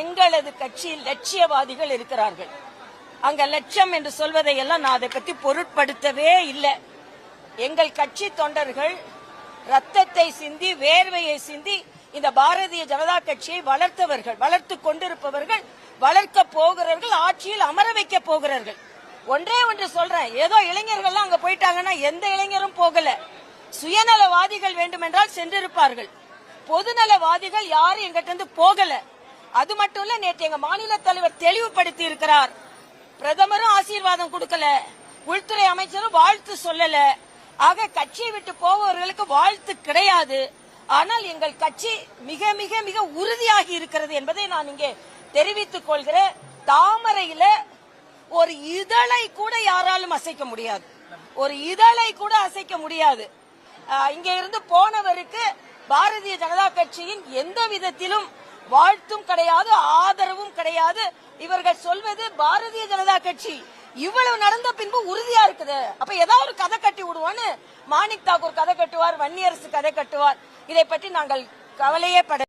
எங்களது கட்சியில் லட்சியவாதிகள் இருக்கிறார்கள். அங்க லட்சம் என்று சொல்வதை எல்லாம் நான் அதை பத்தி பொருட்படுத்தவே இல்லை. எங்கள் கட்சி தொண்டர்கள் ரத்தத்தை சிந்தி வேர்வையை சிந்தி இந்த பாரதிய ஜனதா கட்சியை வளர்த்தவர்கள், வளர்த்து கொண்டிருப்பவர்கள், வளர்க்க போகிறார்கள், ஆட்சியில் அமர வைக்க போகிறார்கள். ஒன்றே ஒன்று சொல்றேன், ஏதோ இளைஞர்கள் அங்க போயிட்டாங்கன்னா எந்த இளைஞரும் போகல. சுயநலவாதிகள் வேண்டுமென்றால் சென்றிருப்பார்கள். பொதுநலவாதிகள் யாரும் எங்கிட்ட இருந்து போகல. அது மட்டும் இல்ல, நேற்று எங்க மாநில தலைவர் தெளிவுபடுத்தி இருக்கிறார். பிரதமரும் ஆசீர்வாதம் கொடுக்கல, உள்துறை அமைச்சரும் வாழ்த்து சொல்லல. ஆக கட்சியை விட்டு போபவர்களுக்கு வாழ்த்து கிடையாது. ஆனால் எங்கள் கட்சி மிக மிக மிக உறுதியாகி இருக்கிறது என்பதை நான் இங்கே தெரிவித்துக் கொள்கிறேன். தாமரையில ஒரு இதழை கூட யாராலும் அசைக்க முடியாது, ஒரு இதழை கூட அசைக்க முடியாது. இங்க இருந்து போனவருக்கு பாரதிய ஜனதா கட்சியின் எந்த விதத்திலும் வாழ்த்தும் கிடையாது, ஆதரவும் கிடையாது. இவர்கள் சொல்வது பாரதிய ஜனதா கட்சி இவ்வளவு நடந்த பின்பு உறுதியா இருக்குது. அப்ப ஏதாவது ஒரு கதை கட்டி விடுவான்னு மாணிக் தாக்கூர் கதை கட்டுவார், வன்னியரசு கதை கட்டுவார். இதை பற்றி நாங்கள் கவலையே பட